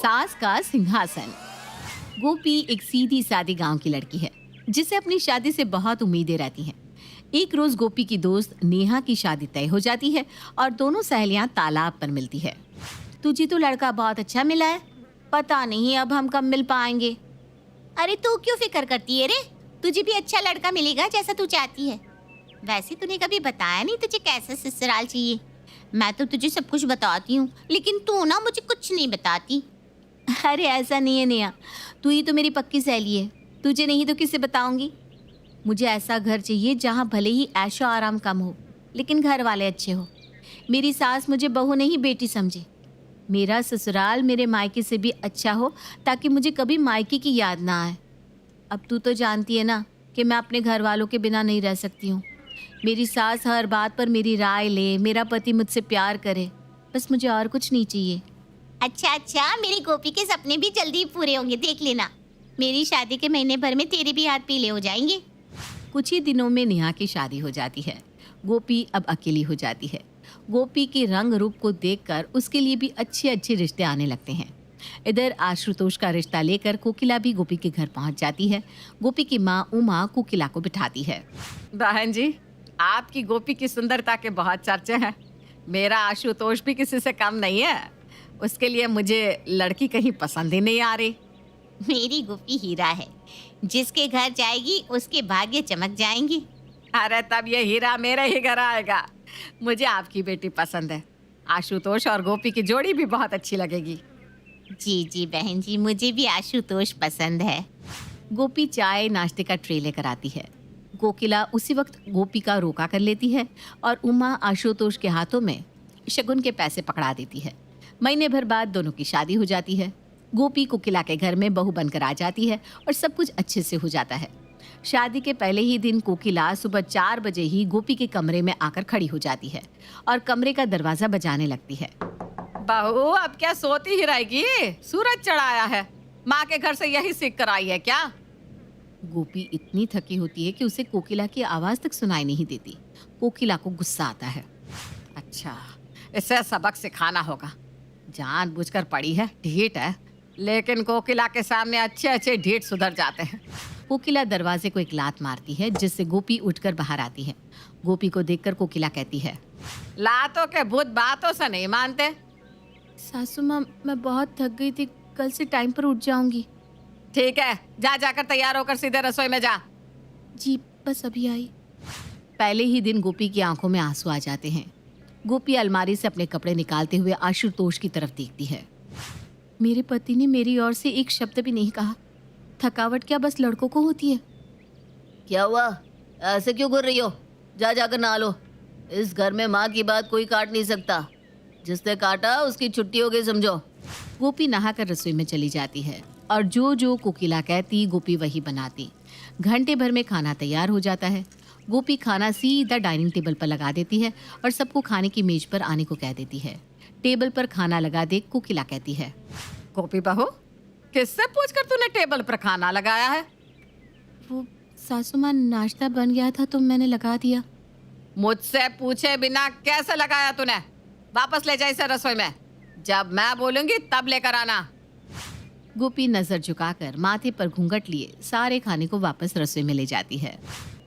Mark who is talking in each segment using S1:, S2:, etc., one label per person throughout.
S1: सास का सिंहासन। गोपी एक सीधी सादी गांव की लड़की है जिसे अपनी शादी से बहुत उम्मीदें रहती हैं। एक रोज गोपी की दोस्त नेहा की शादी तय हो जाती है और दोनों सहेलियां तालाब पर मिलती है। तुझे तो लड़का बहुत अच्छा मिला है, पता नहीं अब हम कब मिल पाएंगे।
S2: अरे तू क्यों फिक्र करती है रे? तुझे भी अच्छा लड़का मिलेगा जैसा तू चाहती है। वैसे तूने कभी बताया नहीं तुझे कैसा ससुराल चाहिए। मैं तो तुझे सब कुछ बताती हूँ, लेकिन तू ना मुझे कुछ नहीं बताती।
S1: अरे ऐसा नहीं है नेहा, तू ही तो मेरी पक्की सहेली है, तुझे नहीं तो किसे बताऊंगी। मुझे ऐसा घर चाहिए जहाँ भले ही ऐशो आराम कम हो, लेकिन घर वाले अच्छे हो। मेरी सास मुझे बहू नहीं बेटी समझे। मेरा ससुराल मेरे मायके से भी अच्छा हो ताकि मुझे कभी मायके की याद ना आए। अब तू तो जानती है ना कि मैं अपने घर वालों के बिना नहीं रह सकती हूँ। मेरी सास हर बात पर मेरी राय ले, मेरा पति मुझसे प्यार करे, बस मुझे और कुछ नहीं चाहिए।
S2: अच्छा, मेरी गोपी के सपने भी जल्दी पूरे होंगे, देख लेना। मेरी शादी के महीने भर में तेरे भी हाथ पीले हो जाएंगे।
S1: कुछ ही दिनों में नेहा की शादी हो जाती है। गोपी अब अकेली हो जाती है। गोपी के रंग रूप को देखकर उसके लिए भी अच्छे अच्छे रिश्ते आने लगते हैं। इधर आशुतोष का रिश्ता लेकर कोकिला भी गोपी के घर पहुंच जाती है। गोपी की माँ उमा कोकिला को बिठाती है।
S3: बहन जी, आपकी गोपी की सुंदरता के बहुत चर्चे हैं। मेरा आशुतोष भी किसी से कम नहीं है। उसके लिए मुझे लड़की कहीं पसंद ही नहीं आ रही।
S2: मेरी गोपी हीरा है, जिसके घर जाएगी उसके भाग्य चमक जाएंगे।
S3: अरे तब ये हीरा मेरे ही घर आएगा। मुझे आपकी बेटी पसंद है। आशुतोष और गोपी की जोड़ी भी बहुत अच्छी लगेगी।
S2: जी बहन जी, मुझे भी आशुतोष पसंद है।
S1: गोपी चाय नाश्ते का ट्रे लेकर आती है। कोकिला उसी वक्त गोपी का रोका कर लेती है और उमा आशुतोष के हाथों में शगुन के पैसे पकड़ा देती है। महीने भर बाद दोनों की शादी हो जाती है। गोपी कोकिला के घर में बहू बनकर आ जाती है और सब कुछ अच्छे से हो जाता है। शादी के पहले ही दिन कोकिला सुबह 4 बजे ही गोपी के कमरे में आकर खड़ी हो जाती है और कमरे का दरवाजा बजाने लगती है।
S3: बहू अब क्या सोती ही रहेगी? सूरज चढ़ाया है। माँ के घर से यही सीख कर आई है क्या?
S1: गोपी इतनी थकी होती है कि उसे कोकिला की आवाज तक सुनाई नहीं देती। कोकिला को गुस्सा आता है।
S3: अच्छा, इसे सबक सिखाना होगा। जानबूझकर पड़ी है, ढीठ है, लेकिन कोकिला के सामने अच्छे अच्छे ढीठ सुधर जाते हैं।
S1: कोकिला दरवाजे को एक लात मारती है जिससे गोपी उठकर बाहर आती है। गोपी को देखकर कोकिला कहती है,
S3: लातों के भूत बातों से नहीं मानते।
S1: सासू माँ, मैं बहुत थक गई थी, कल से टाइम पर उठ जाऊंगी।
S3: ठीक है, जाकर तैयार होकर सीधे रसोई में जा।
S1: जी बस अभी आई। पहले ही दिन गोपी की आंखों में आंसू आ जाते हैं। गोपी अलमारी से अपने कपड़े निकालते हुए आशुतोष की तरफ देखती है। मेरे पति ने मेरी ओर से एक शब्द भी नहीं कहा। थकावट क्या बस लड़कों को होती है?
S4: क्या हुआ? ऐसे क्यों घूर रही हो? जाकर नहा लो। इस घर में माँ की बात कोई काट नहीं सकता। जिसने काटा उसकी छुट्टी हो गई समझो।
S1: गोपी नहाकर रसोई में चली जाती है और जो जो कोकिला कहती गोपी वही बनाती। घंटे भर में खाना तैयार हो जाता है। गोपी खाना सीधा डाइनिंग टेबल पर लगा देती है और सबको खाने की मेज पर आने को कह देती है। टेबल पर खाना लगा देख कोकिला कहती है,
S3: गोपी बहू, किससे पूछकर तूने टेबल पर खाना लगाया है?
S1: वो सासू माँ, नाश्ता बन गया था तो मैंने लगा दिया।
S3: मुझसे पूछे बिना कैसे लगाया तूने? वापस ले जा इसे रसोई में। जब मैं बोलूंगी तब लेकर आना।
S1: गोपी नजर झुकाकर माथे पर घूंघट लिए सारे खाने को वापस रसोई में ले जाती है।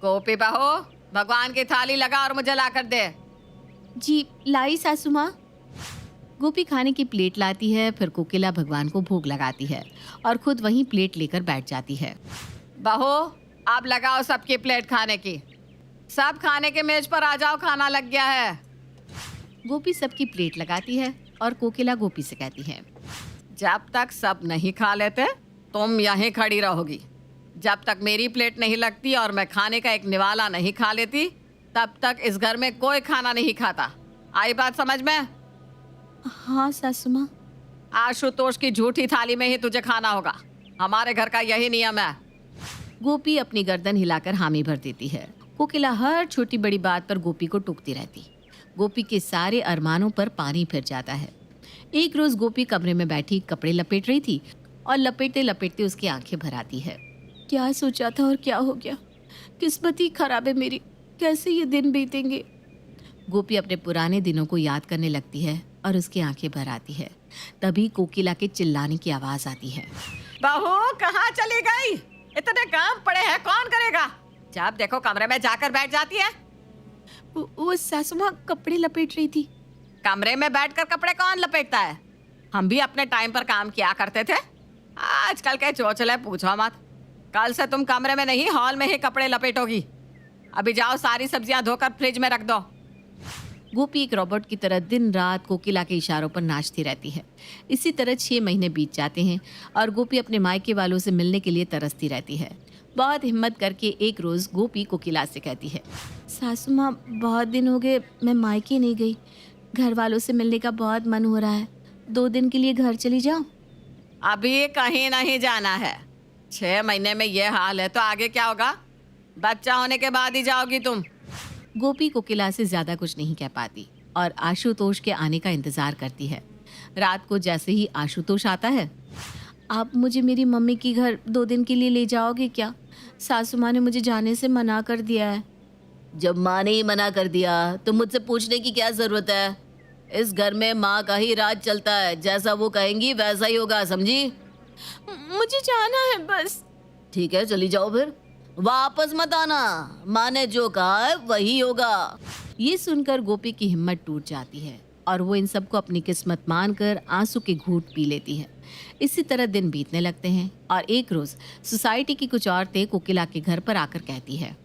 S3: गोपी बहू, भगवान की थाली लगा और मुझे ला कर दे।
S1: जी लाई सासू माँ। गोपी खाने की प्लेट लाती है, फिर कोकिला भगवान को भोग लगाती है और खुद वहीं प्लेट लेकर बैठ जाती है।
S3: बहू, आप लगाओ सबकी प्लेट खाने की। सब खाने के मेज पर आ जाओ, खाना लग गया है।
S1: गोपी सबकी प्लेट लगाती है और कोकिला गोपी से कहती है,
S3: जब तक सब नहीं खा लेते तुम यहीं खड़ी रहोगी। जब तक मेरी प्लेट नहीं लगती और मैं खाने का एक निवाला नहीं खा लेती, तब तक इस घर में कोई खाना नहीं खाता। आई बात समझ में?
S1: हाँ सासू माँ।
S3: आशुतोष की झूठी थाली में ही तुझे खाना होगा। हमारे घर का यही नियम है।
S1: गोपी अपनी गर्दन हिलाकर हामी भर देती है। कोकिला हर छोटी बड़ी बात पर गोपी को टोकती रहती। गोपी के सारे अरमानों पर पानी फिर जाता है। एक रोज गोपी कमरे में बैठी कपड़े लपेट रही थी और लपेटते लपेटते उसकी आंखें भर आती है। क्या सोचा था और क्या हो गया? किस्मत ही खराब है मेरी, कैसे ये दिन बीतेंगे? गोपी अपने पुराने दिनों को याद करने लगती है और उसकी आंखें भर आती है। तभी कोकिला के चिल्लाने की आवाज आती है।
S3: बहू कहाँ चली गई? इतने काम पड़े हैं, कौन करेगा? जब देखो कमरे में जाकर बैठ जाती है।
S1: वो सासू माँ कपड़े लपेट रही थी।
S3: कमरे में बैठकर कपड़े कौन लपेटता है? हम भी अपने टाइम पर काम किया करते थे। आजकल के चोचले पूछो मत। कल से तुम कमरे में नहीं, हॉल में ही कपड़े लपेटोगी। अभी जाओ, सारी सब्जियां धोकर फ्रिज में रख दो।
S1: गोपी एक रोबोट की तरह दिन रात कोकिला के इशारों पर नाचती रहती है। इसी तरह 6 महीने बीत जाते हैं और गोपी अपने मायके वालों से मिलने के लिए तरसती रहती है। बहुत हिम्मत करके एक रोज़ गोपी कोकिला से कहती है, सासू माँ बहुत दिन हो गए मैं मायके नहीं गई, घर वालों से मिलने का बहुत मन हो रहा है, 2 दिन के लिए घर चली जाऊँ?
S3: अभी कहीं नहीं जाना है। 6 महीने में ये हाल है तो आगे क्या होगा? बच्चा होने के बाद ही जाओगी तुम।
S1: गोपी कोकिला से ज़्यादा कुछ नहीं कह पाती और आशुतोष के आने का इंतज़ार करती है। रात को जैसे ही आशुतोष आता है, आप मुझे मेरी मम्मी के घर 2 दिन के लिए ले जाओगे क्या? सासू माँ ने मुझे जाने से मना कर दिया है।
S4: जब माँ ने ही मना कर दिया तो मुझसे पूछने की क्या जरूरत है? इस घर में माँ का ही राज चलता है, जैसा वो कहेंगी वैसा ही होगा, समझी?
S1: मुझे जाना है बस।
S4: ठीक है, चली जाओ फिर, वापस मत आना। माँ ने जो कहा है वही होगा।
S1: ये सुनकर गोपी की हिम्मत टूट जाती है और वो इन सबको अपनी किस्मत मानकर आंसू के घूंट पी लेती है। इसी तरह दिन बीतने लगते हैं और एक रोज सोसाइटी की कुछ औरतें कोकिला के घर पर आकर कहती है,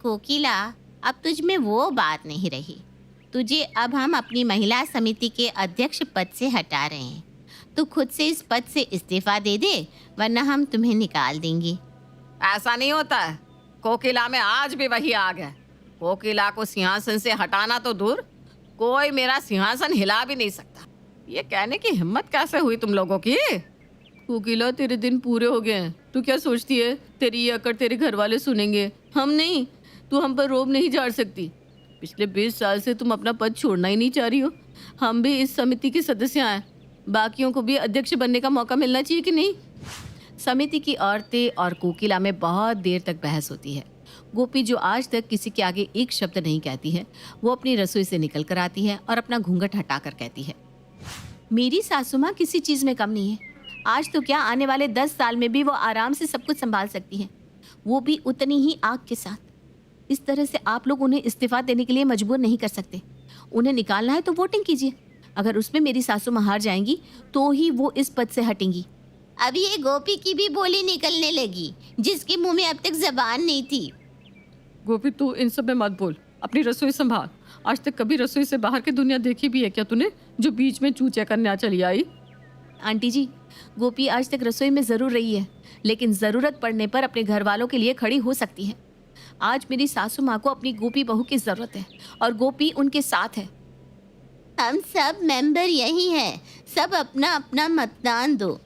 S2: कोकिला, अब तुझ में वो बात नहीं रही। तुझे अब हम अपनी महिला समिति के अध्यक्ष पद से हटा रहे हैं। तू खुद से इस पद से इस्तीफा दे दे, वरना हम तुम्हें निकाल देंगे।
S3: ऐसा नहीं होता है। कोकिला में आज भी वही आग है। कोकिला को सिंहासन से हटाना तो दूर, कोई मेरा सिंहासन हिला भी नहीं सकता। ये कहने की हिम्मत कैसे हुई तुम लोगों की?
S1: कोकिला तेरे दिन पूरे हो गए हैं, तू क्या सोचती है तेरी ये अकड़ तेरे घर वाले सुनेंगे? हम नहीं, तू हम पर रोब नहीं झाड़ सकती। पिछले 20 साल से तुम अपना पद छोड़ना ही नहीं चाह रही हो। हम भी इस समिति के सदस्य हैं, बाकियों को भी अध्यक्ष बनने का मौका मिलना चाहिए कि नहीं? समिति की औरतें और कोकिला में बहुत देर तक बहस होती है। गोपी, जो आज तक किसी के आगे एक शब्द नहीं कहती है, वो अपनी रसोई से निकल कर आती है और अपना घूंघट हटाकर कहती है, मेरी सासू माँ किसी चीज़ में कम नहीं है। आज तो क्या, आने वाले 10 साल में भी वो आराम से सब कुछ संभाल सकती है, वो भी उतनी ही आग के साथ। इस तरह से आप लोग उन्हें इस्तीफा देने के लिए मजबूर नहीं कर सकते। उन्हें निकालना है तो वोटिंग कीजिए। अगर उसमें मेरी सासू माँ हार जाएंगी तो ही वो इस पद से हटेंगी।
S2: अब ये गोपी की भी बोली निकलने लगी, जिसके मुंह में अब तक जबान नहीं थी।
S5: गोपी, तू इन सब में मत बोल, अपनी रसोई संभाल। आज तक कभी रसोई से बाहर की दुनिया देखी भी है क्या तूने, जो बीच में चूचे करने चली आई?
S1: आंटी जी, गोपी आज तक रसोई में ज़रूर रही है, लेकिन ज़रूरत पड़ने पर अपने घर वालों के लिए खड़ी हो सकती है। आज मेरी सासू माँ को अपनी गोपी बहू की ज़रूरत है और गोपी उनके साथ है।
S2: हम सब मेंबर यही हैं, सब अपना अपना मतदान दो।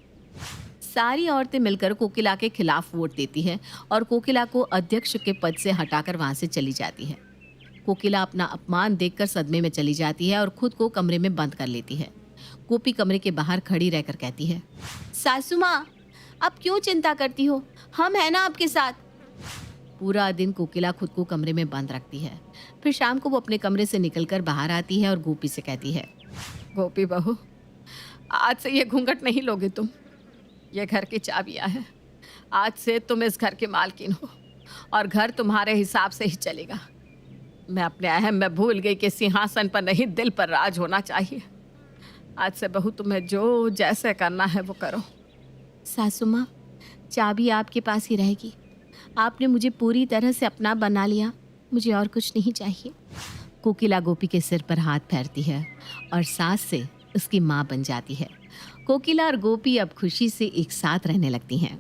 S1: सारी औरतें मिलकर कोकिला के खिलाफ वोट देती है और कोकिला को अध्यक्ष के पद से हटाकर वहां से चली जाती है। कोकिला अपना अपमान देखकर सदमे में चली जाती है और खुद को कमरे में बंद कर लेती है। गोपी कमरे के बाहर खड़ी रहकर कहती है, सासू माँ, अब क्यों चिंता करती हो, हम हैं ना आपके साथ। पूरा दिन कोकिला खुद को कमरे में बंद रखती है। फिर शाम को वो अपने कमरे से निकलकर बाहर आती है और गोपी से कहती है,
S3: गोपी बहू, आज से ये घूंघट नहीं लोगे तुम। ये घर की चाबियां हैं। आज से तुम इस घर की मालकिन हो और घर तुम्हारे हिसाब से ही चलेगा। मैं अपने अहम में भूल गई कि सिंहासन पर नहीं, दिल पर राज होना चाहिए। आज से बहू तुम्हें जो जैसे करना है वो करो।
S1: सासू माँ, चाबी आपके पास ही रहेगी। आपने मुझे पूरी तरह से अपना बना लिया, मुझे और कुछ नहीं चाहिए। कोकिला गोपी के सिर पर हाथ फेरती है और सास से उसकी माँ बन जाती है। कोकिला और गोपी अब खुशी से एक साथ रहने लगती हैं।